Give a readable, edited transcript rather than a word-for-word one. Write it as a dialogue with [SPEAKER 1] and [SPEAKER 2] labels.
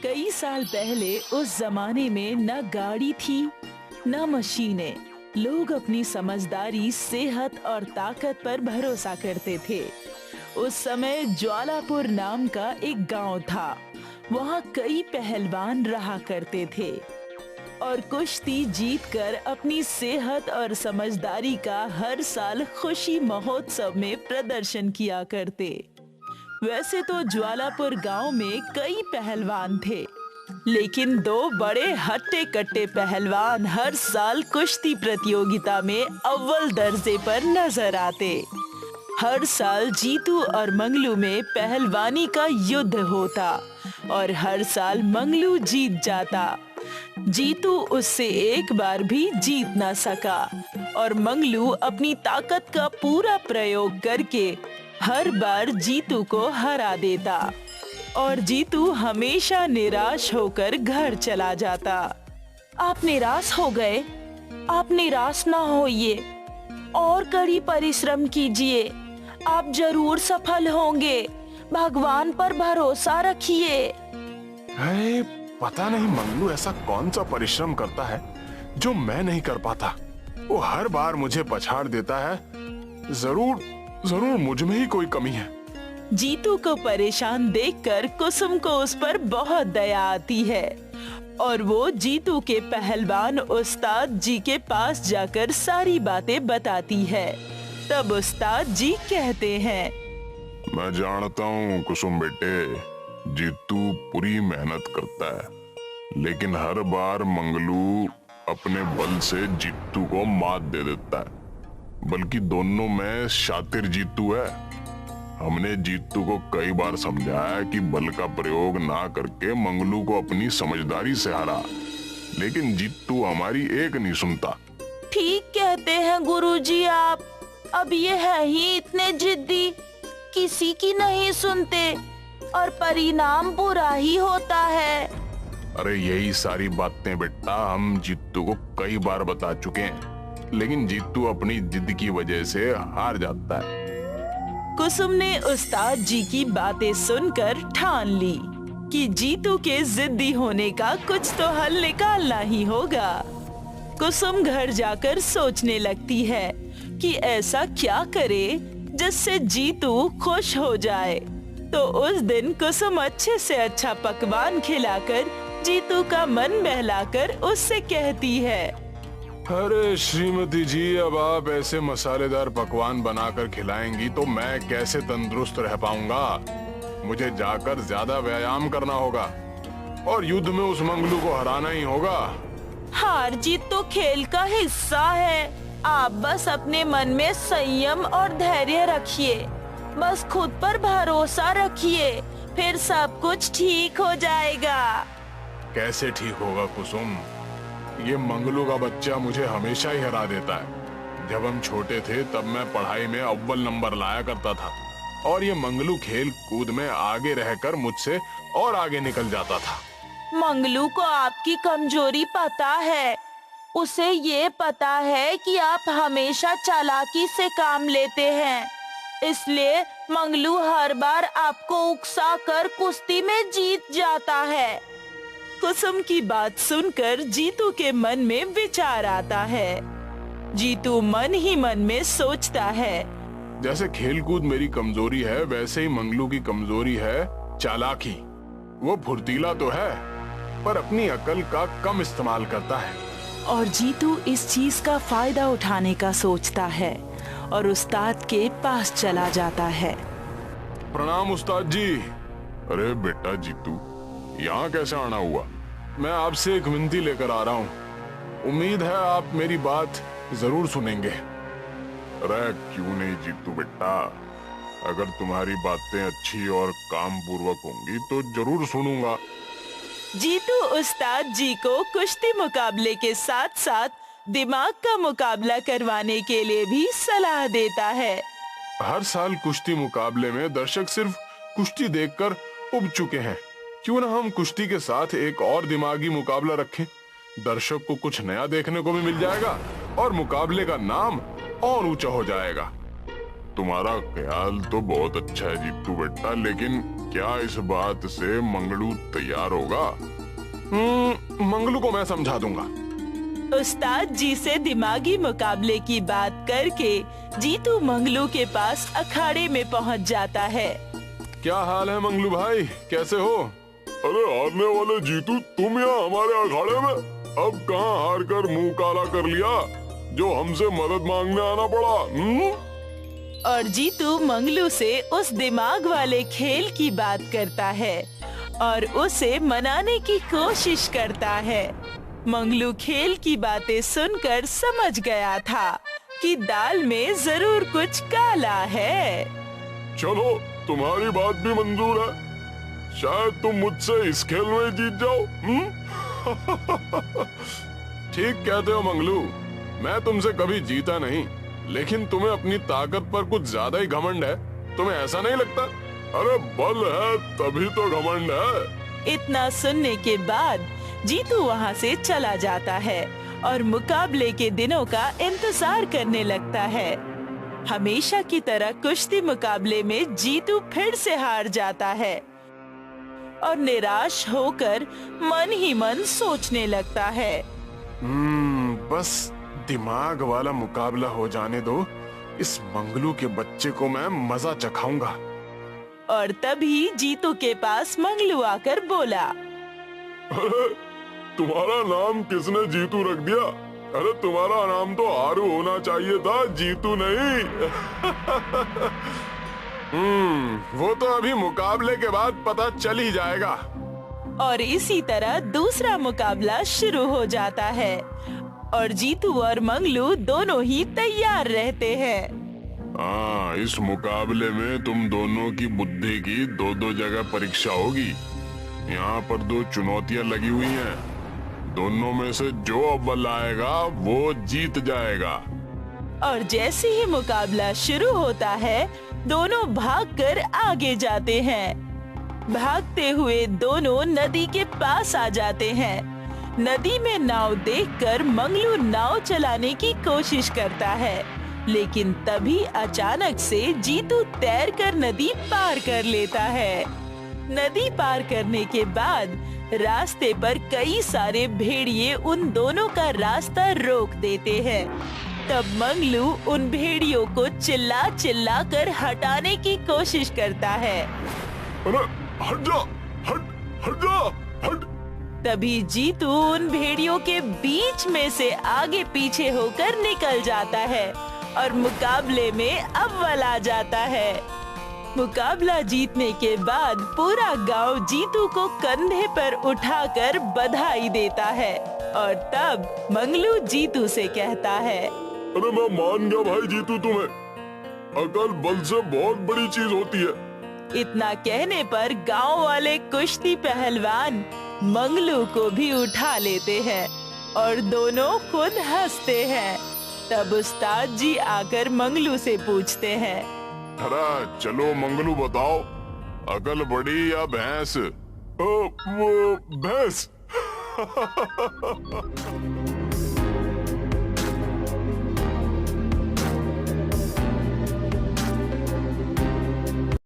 [SPEAKER 1] कई साल पहले उस जमाने में न गाड़ी थी न मशीनें। लोग अपनी समझदारी, सेहत और ताकत पर भरोसा करते थे। उस समय ज्वालापुर नाम का एक गांव था। वहाँ कई पहलवान रहा करते थे और कुश्ती जीतकर अपनी सेहत और समझदारी का हर साल खुशी महोत्सव में प्रदर्शन किया करते। वैसे तो ज्वालापुर गांव में कई पहलवान थे, लेकिन दो बड़े हट्टे कट्टे पहलवान हर साल कुश्ती प्रतियोगिता में अव्वल दर्जे पर नजर आते। हर साल जीतू और मंगलू में पहलवानी का युद्ध होता और हर साल मंगलू जीत जाता। जीतू उससे एक बार भी जीत न सका और मंगलू अपनी ताकत का पूरा प्रयोग करके हर बार जीतू को हरा देता और जीतू हमेशा निराश होकर घर चला जाता।
[SPEAKER 2] आप निराश हो गए? आप निराश ना होइए और कड़ी परिश्रम कीजिए। आप जरूर सफल होंगे। भगवान पर भरोसा रखिए।
[SPEAKER 3] पता नहीं मंगलू ऐसा कौन सा परिश्रम करता है जो मैं नहीं कर पाता। वो हर बार मुझे पछाड़ देता है। जरूर मुझ में ही कोई कमी है।
[SPEAKER 1] जीतू को परेशान देखकर कुसुम को उस पर बहुत दया आती है और वो जीतू के पहलवान उस्ताद जी के पास जाकर सारी बातें बताती है। तब उस्ताद जी कहते हैं,
[SPEAKER 3] मैं जानता हूँ कुसुम बेटे, जीतू पूरी मेहनत करता है, लेकिन हर बार मंगलू अपने बल से जीतू को मात दे देता है। बल्कि दोनों में शातिर जीतू है। हमने जीतू को कई बार समझाया कि बल का प्रयोग ना करके मंगलू को अपनी समझदारी से हरा, लेकिन जीतू हमारी एक नहीं सुनता।
[SPEAKER 2] ठीक कहते हैं गुरुजी आप। अब ये है ही इतने जिद्दी, किसी की नहीं सुनते और परिणाम बुरा ही होता है।
[SPEAKER 3] अरे यही सारी बातें बेटा हम जीतू को कई बार बता चुके हैं, लेकिन जीतू अपनी जिद की वजह से हार जाता है।
[SPEAKER 1] कुसुम ने उस्ताद जी की बातें सुनकर ठान ली कि जीतू के जिद्दी होने का कुछ तो हल निकालना ही होगा। कुसुम घर जाकर सोचने लगती है कि ऐसा क्या करे जिससे जीतू खुश हो जाए। तो उस दिन कुसुम अच्छे से अच्छा पकवान खिलाकर जीतू का मन बहलाकर उससे कहती है,
[SPEAKER 3] अरे श्रीमती जी, अब आप ऐसे मसालेदार पकवान बनाकर खिलाएंगी तो मैं कैसे तंदुरुस्त रह पाऊंगा। मुझे जाकर ज्यादा व्यायाम करना होगा और युद्ध में उस मंगलू को हराना ही होगा।
[SPEAKER 2] हार जीत तो खेल का हिस्सा है। आप बस अपने मन में संयम और धैर्य रखिए। बस खुद पर भरोसा रखिए, फिर सब कुछ ठीक हो जाएगा।
[SPEAKER 3] कैसे ठीक होगा कुसुम? ये मंगलू का बच्चा मुझे हमेशा ही हरा देता है। जब हम छोटे थे तब मैं पढ़ाई में अव्वल नंबर लाया करता था और ये मंगलू खेल कूद में आगे रहकर मुझसे और आगे निकल जाता था।
[SPEAKER 2] मंगलू को आपकी कमजोरी पता है। उसे ये पता है कि आप हमेशा चालाकी से काम लेते हैं, इसलिए मंगलू हर बार आपको उकसाकर कुश्ती में जीत जाता है।
[SPEAKER 1] कुसुम की बात सुनकर जीतू के मन में विचार आता है। जीतू मन ही मन में सोचता है,
[SPEAKER 3] जैसे खेलकूद मेरी कमजोरी है, वैसे ही मंगलू की कमजोरी है चालाकी। वो फुर्तीला तो है पर अपनी अकल का कम इस्तेमाल करता है।
[SPEAKER 1] और जीतू इस चीज का फायदा उठाने का सोचता है और उस्ताद के पास चला जाता है।
[SPEAKER 3] प्रणाम उस्ताद जी। अरे बेटा जीतू, यहाँ कैसे आना हुआ? मैं आपसे एक विनती लेकर आ रहा हूँ। उम्मीद है आप मेरी बात जरूर सुनेंगे। अरे क्यों नहीं जीतू बेटा, अगर तुम्हारी बातें अच्छी और काम पूर्वक होंगी तो जरूर सुनूंगा।
[SPEAKER 1] जीतू उस्ताद जी को कुश्ती मुकाबले के साथ साथ दिमाग का मुकाबला करवाने के लिए भी सलाह देता है।
[SPEAKER 3] हर साल कुश्ती मुकाबले में दर्शक सिर्फ कुश्ती देखकर उब चुके हैं। क्यों ना हम कुश्ती के साथ एक और दिमागी मुकाबला रखें? दर्शक को कुछ नया देखने को भी मिल जाएगा और मुकाबले का नाम और ऊंचा हो जाएगा। तुम्हारा ख्याल तो बहुत अच्छा है जीतू बेटा, लेकिन क्या इस बात से मंगलू तैयार होगा?
[SPEAKER 4] मंगलू को मैं समझा दूंगा।
[SPEAKER 1] उस्ताद जी से दिमागी मुकाबले की बात करके जीतू मंगलू के पास अखाड़े में पहुंच जाता है।
[SPEAKER 4] क्या हाल है मंगलू भाई, कैसे हो?
[SPEAKER 3] अरे हारने वाले जीतू, तुम यहाँ हमारे अखाड़े में? अब कहाँ हार कर मुंह काला कर लिया जो हमसे मदद मांगने आना पड़ा?
[SPEAKER 1] और जीतू मंगलू से उस दिमाग वाले खेल की बात करता है और उसे मनाने की कोशिश करता है। मंगलू खेल की बातें सुनकर समझ गया था कि दाल में जरूर कुछ काला है।
[SPEAKER 3] चलो, तुम्हारी बात भी मंजूर है। शायद तुम मुझसे इस खेल में जीत जाओ।
[SPEAKER 4] ठीक कहते हो मंगलू, मैं तुमसे कभी जीता नहीं, लेकिन तुम्हें अपनी ताकत पर कुछ ज्यादा ही घमंड है। तुम्हें ऐसा नहीं लगता?
[SPEAKER 3] अरे बल है तभी तो घमंड है।
[SPEAKER 1] इतना सुनने के बाद जीतू वहाँ से चला जाता है और मुकाबले के दिनों का इंतजार करने लगता है। हमेशा की तरह कुश्ती मुकाबले में जीतू फिर से हार जाता है और निराश होकर मन ही मन सोचने लगता है।
[SPEAKER 4] बस दिमाग वाला मुकाबला हो जाने दो, इस मंगलू के बच्चे को मैं मजा चखाऊंगा।
[SPEAKER 1] और तभी जीतू के पास मंगलू आकर बोला,
[SPEAKER 3] अरे तुम्हारा नाम किसने जीतू रख दिया? अरे तुम्हारा नाम तो आरू होना चाहिए था, जीतू नहीं।
[SPEAKER 4] वो तो अभी मुकाबले के बाद पता चल ही जाएगा।
[SPEAKER 1] और इसी तरह दूसरा मुकाबला शुरू हो जाता है और जीतू और मंगलू दोनों ही तैयार रहते हैं।
[SPEAKER 3] हाँ, इस मुकाबले में तुम दोनों की बुद्धि की दो दो जगह परीक्षा होगी। यहाँ पर दो चुनौतियाँ लगी हुई हैं। दोनों में से जो अव्वल आएगा वो जीत जाएगा।
[SPEAKER 1] और जैसे ही मुकाबला शुरू होता है, दोनों भागकर आगे जाते हैं। भागते हुए दोनों नदी के पास आ जाते हैं। नदी में नाव देखकर मंगलू नाव चलाने की कोशिश करता है, लेकिन तभी अचानक से जीतू तैरकर नदी पार कर लेता है। नदी पार करने के बाद रास्ते पर कई सारे भेड़िए उन दोनों का रास्ता रोक देते हैं। तब मंगलू उन भेड़ियों को चिल्ला चिल्ला कर हटाने की कोशिश करता है।
[SPEAKER 3] अरे हट जा, हट जा, हट।
[SPEAKER 1] तभी जीतू उन भेड़ियों के बीच में से आगे पीछे होकर निकल जाता है और मुकाबले में अव्वल आ जाता है। मुकाबला जीतने के बाद पूरा गांव जीतू को कंधे पर उठाकर बधाई देता है और तब मंगलू जीतू से कहता है,
[SPEAKER 3] अरे मैं मान गया भाई जीतू, तुम्हें अकल बल से बहुत बड़ी चीज होती है।
[SPEAKER 1] इतना कहने पर गांव वाले कुश्ती पहलवान मंगलू को भी उठा लेते हैं और दोनों खुद हंसते हैं। तब उस्ताद जी आकर मंगलू से पूछते हैं,
[SPEAKER 3] अरे चलो मंगलू बताओ, अकल बड़ी या भैंस? वो भैंस।